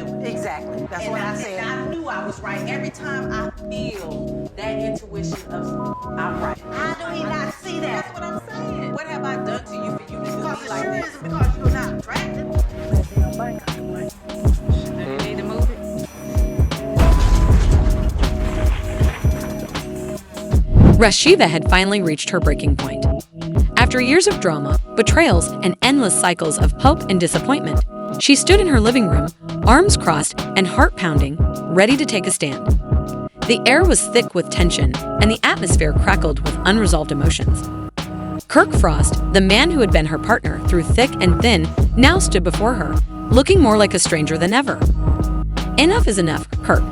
do it. Exactly. That's what I said. And I knew I was right. Every time I feel that intuition of I'm right. How do he not see that? That's what I'm saying. What have I done to you for you to do Because me it like sure this? isn't because you're not attractive. Do you need to move it? Rasheeda had finally reached her breaking point. After years of drama, betrayals, and endless cycles of hope and disappointment, she stood in her living room, arms crossed and heart pounding, ready to take a stand. The air was thick with tension, and the atmosphere crackled with unresolved emotions. Kirk Frost, the man who had been her partner through thick and thin, now stood before her, looking more like a stranger than ever. "Enough is enough, Kirk.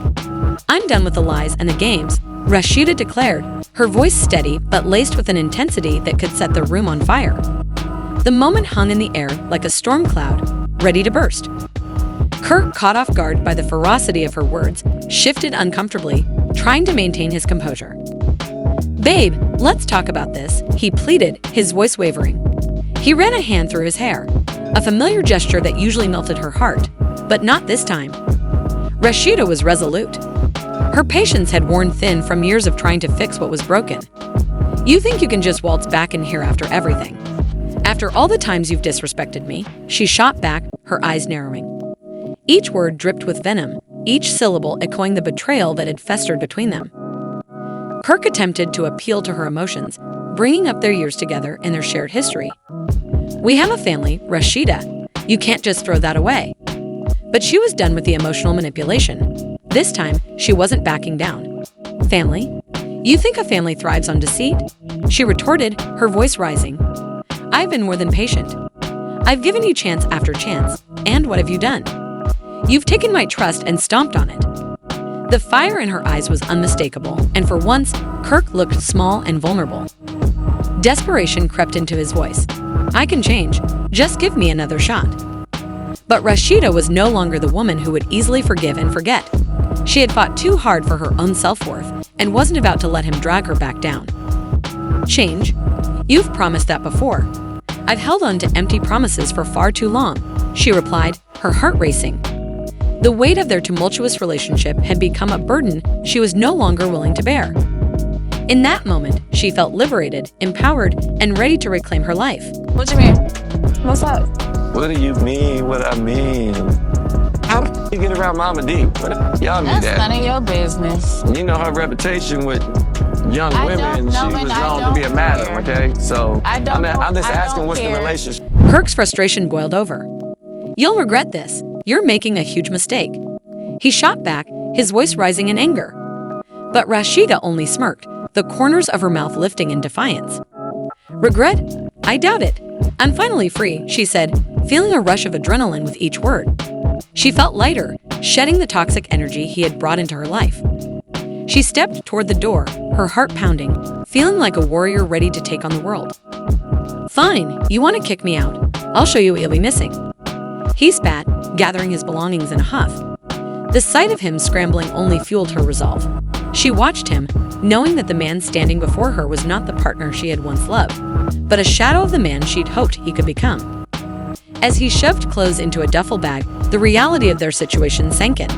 I'm done with the lies and the games," Rasheeda declared, her voice steady but laced with an intensity that could set the room on fire. The moment hung in the air like a storm cloud, ready to burst. Kirk, caught off guard by the ferocity of her words, shifted uncomfortably, trying to maintain his composure. "Babe, let's talk about this," he pleaded, his voice wavering. He ran a hand through his hair, a familiar gesture that usually melted her heart, but not this time. Rasheeda was resolute. Her patience had worn thin from years of trying to fix what was broken. "You think you can just waltz back in here after everything? After all the times you've disrespected me," she shot back, her eyes narrowing. Each word dripped with venom, each syllable echoing the betrayal that had festered between them. Kirk attempted to appeal to her emotions, bringing up their years together and their shared history. "We have a family, Rasheeda. You can't just throw that away." But she was done with the emotional manipulation. This time, she wasn't backing down. "Family? You think a family thrives on deceit?" she retorted, her voice rising. "I've been more than patient. I've given you chance after chance, and what have you done? You've taken my trust and stomped on it." The fire in her eyes was unmistakable, and for once, Kirk looked small and vulnerable. Desperation crept into his voice. "I can change. Just give me another shot." But Rasheeda was no longer the woman who would easily forgive and forget. She had fought too hard for her own self-worth and wasn't about to let him drag her back down. "Change? You've promised that before. I've held on to empty promises for far too long," she replied, her heart racing. The weight of their tumultuous relationship had become a burden she was no longer willing to bear. In that moment, she felt liberated, empowered, and ready to reclaim her life. What you mean? What's up? What do you mean? What I mean? How the you get around Mama D? Y'all knew That's that. none of your business. You know her reputation with young I women. don't know, She and was I known to don't be a madam, care. okay? So I don't I'm just I asking, don't what's care. the relationship? Kirk's frustration boiled over. "You'll regret this. You're making a huge mistake." He shot back, his voice rising in anger. But Rasheeda only smirked, the corners of her mouth lifting in defiance. "Regret? I doubt it. I'm finally free," she said, feeling a rush of adrenaline with each word. She felt lighter, shedding the toxic energy he had brought into her life. She stepped toward the door, her heart pounding, feeling like a warrior ready to take on the world. "Fine, you want to kick me out. I'll show you what you'll be missing." He spat, gathering his belongings in a huff. The sight of him scrambling only fueled her resolve. She watched him, knowing that the man standing before her was not the partner she had once loved, but a shadow of the man she'd hoped he could become. As he shoved clothes into a duffel bag, the reality of their situation sank in.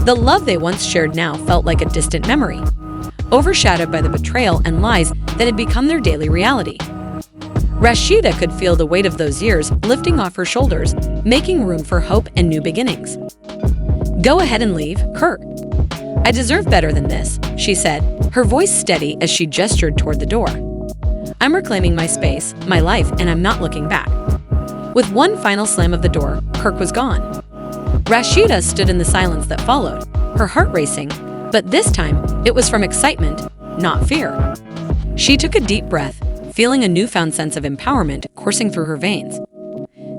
The love they once shared now felt like a distant memory, overshadowed by the betrayal and lies that had become their daily reality. Rasheeda could feel the weight of those years lifting off her shoulders, making room for hope and new beginnings. "Go ahead and leave, Kirk. I deserve better than this," she said, her voice steady as she gestured toward the door. "I'm reclaiming my space, my life, and I'm not looking back." With one final slam of the door, Kirk was gone. Rasheeda stood in the silence that followed, her heart racing, but this time it was from excitement, not fear. She took a deep breath, feeling a newfound sense of empowerment coursing through her veins.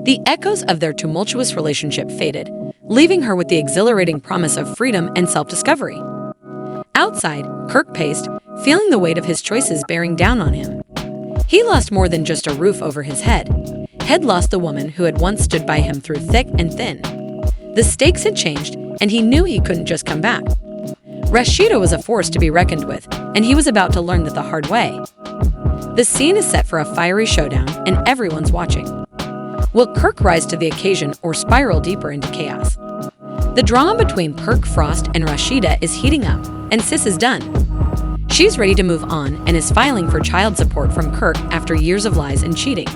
The echoes of their tumultuous relationship faded, leaving her with the exhilarating promise of freedom and self-discovery. Outside, Kirk paced, feeling the weight of his choices bearing down on him. He lost more than just a roof over his head. Had lost the woman who had once stood by him through thick and thin. The stakes had changed, and he knew he couldn't just come back. Rasheeda was a force to be reckoned with, and he was about to learn that the hard way. The scene is set for a fiery showdown, and everyone's watching. Will Kirk rise to the occasion or spiral deeper into chaos? The drama between Kirk Frost and Rasheeda is heating up, and Sis is done. She's ready to move on and is filing for child support from Kirk after years of lies and cheating.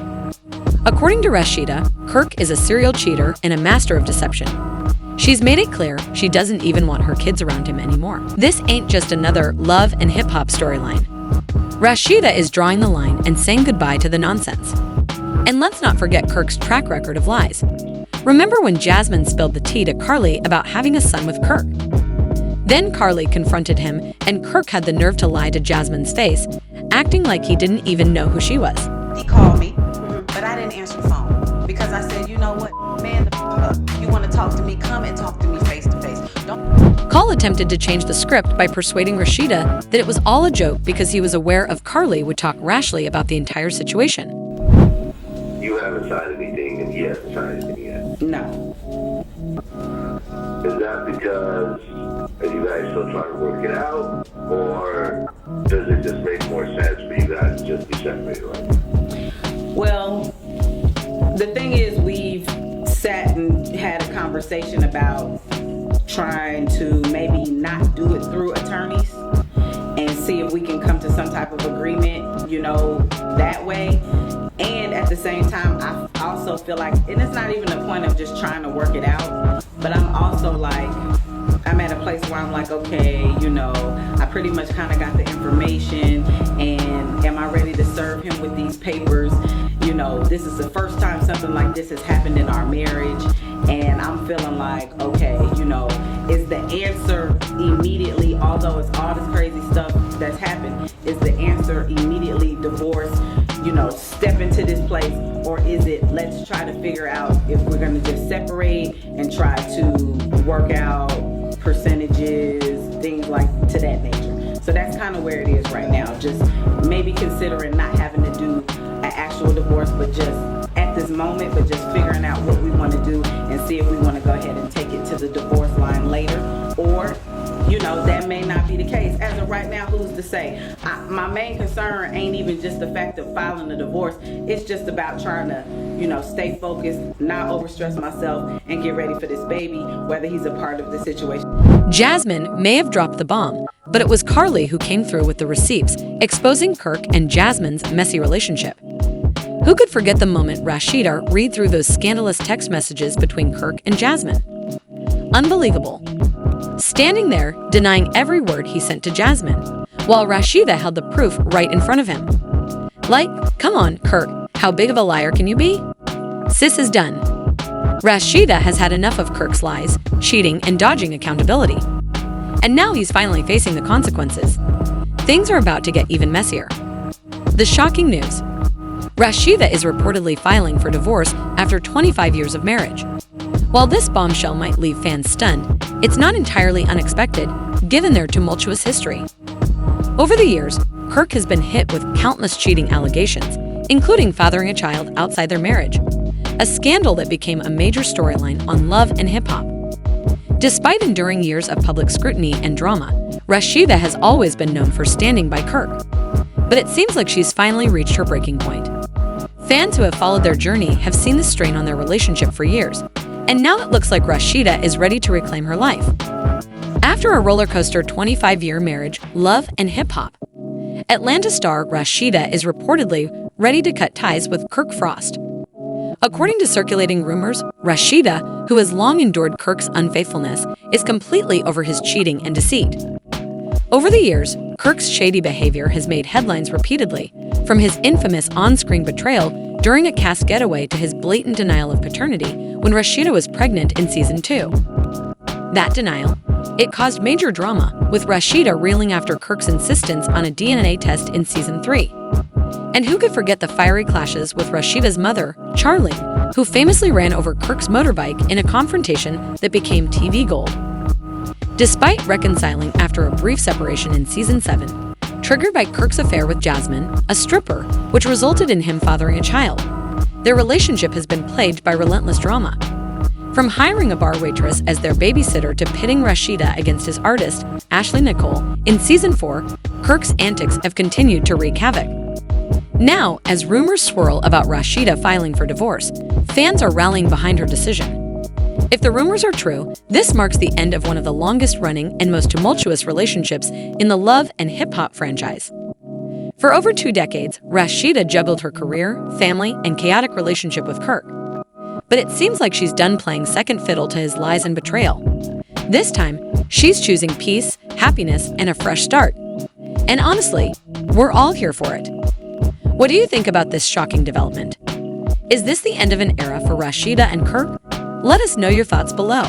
According to Rasheeda, Kirk is a serial cheater and a master of deception. She's made it clear she doesn't even want her kids around him anymore. This ain't just another love and hip-hop storyline. Rasheeda is drawing the line and saying goodbye to the nonsense. And let's not forget Kirk's track record of lies. Remember when Jasmine spilled the tea to Carly about having a son with Kirk? Then Carly confronted him, and Kirk had the nerve to lie to Jasmine's face, acting like he didn't even know who she was. He called me, but I didn't answer the phone because I said, you know what, man, the up. You want to talk to me, come and talk to me face to face. Don't. Cole attempted to change the script by persuading Rasheeda that it was all a joke because he was aware of Carly would talk rashly about the entire situation. You haven't signed anything and he hasn't signed anything yet. No. Is that because are you guys still trying to work it out, or does it just make more sense for you guys to just be separated right now? Well, the thing is, we've sat and had a conversation about trying to maybe not do it through attorneys and see if we can come to some type of agreement, that way. And at the same time, I also feel like, and it's not even a point of just trying to work it out, but I'm also like, I'm at a place where I'm like, okay, I pretty much kind of got the information, and am I ready to serve him with these papers? This is the first time something like this has happened in our marriage, and I'm feeling like, okay, is the answer immediately, although it's all this crazy stuff that's happened, is the answer immediately divorce, step into this place, or is it let's try to figure out if we're going to just separate and try to work out percentages, things like to that nature. So that's kind of where it is right now, just maybe considering not having to do an actual divorce, but just at this moment, but just figuring out what we want to do and see if we want to go ahead and take it to the divorce line later, or that may not be the case. As of right now, who's to say? My main concern ain't even just the fact of filing a divorce. It's just about trying to, stay focused, not overstress myself, and get ready for this baby, whether he's a part of the situation. Jasmine may have dropped the bomb, but it was Carly who came through with the receipts, exposing Kirk and Jasmine's messy relationship. Who could forget the moment Rasheeda read through those scandalous text messages between Kirk and Jasmine? Unbelievable. Standing there, denying every word he sent to Jasmine, while Rasheeda held the proof right in front of him. Like, come on, Kirk, how big of a liar can you be? Sis is done. Rasheeda has had enough of Kirk's lies, cheating, and dodging accountability. And now he's finally facing the consequences. Things are about to get even messier. The shocking news. Rasheeda is reportedly filing for divorce after 25 years of marriage. While this bombshell might leave fans stunned, it's not entirely unexpected, given their tumultuous history. Over the years, Kirk has been hit with countless cheating allegations, including fathering a child outside their marriage, a scandal that became a major storyline on Love and Hip Hop. Despite enduring years of public scrutiny and drama, Rasheeda has always been known for standing by Kirk. But it seems like she's finally reached her breaking point. Fans who have followed their journey have seen the strain on their relationship for years, and now it looks like Rasheeda is ready to reclaim her life. After a roller coaster 25-year marriage, Love and Hip Hop, Atlanta star Rasheeda is reportedly ready to cut ties with Kirk Frost. According to circulating rumors, Rasheeda, who has long endured Kirk's unfaithfulness, is completely over his cheating and deceit. Over the years, Kirk's shady behavior has made headlines repeatedly, from his infamous on-screen betrayal during a cast getaway to his blatant denial of paternity when Rasheeda was pregnant in Season 2. That denial, it caused major drama, with Rasheeda reeling after Kirk's insistence on a DNA test in Season 3. And who could forget the fiery clashes with Rasheeda's mother, Charlene, who famously ran over Kirk's motorbike in a confrontation that became TV gold. Despite reconciling after a brief separation in Season 7, triggered by Kirk's affair with Jasmine, a stripper, which resulted in him fathering a child, their relationship has been plagued by relentless drama. From hiring a bar waitress as their babysitter to pitting Rasheeda against his artist, Ashley Nicole, in Season 4, Kirk's antics have continued to wreak havoc. Now, as rumors swirl about Rasheeda filing for divorce, fans are rallying behind her decision. If the rumors are true, this marks the end of one of the longest-running and most tumultuous relationships in the love and hip-hop franchise. For over 2 decades, Rasheeda juggled her career, family, and chaotic relationship with Kirk. But it seems like she's done playing second fiddle to his lies and betrayal. This time, she's choosing peace, happiness, and a fresh start. And honestly, we're all here for it. What do you think about this shocking development? Is this the end of an era for Rasheeda and Kirk? Let us know your thoughts below.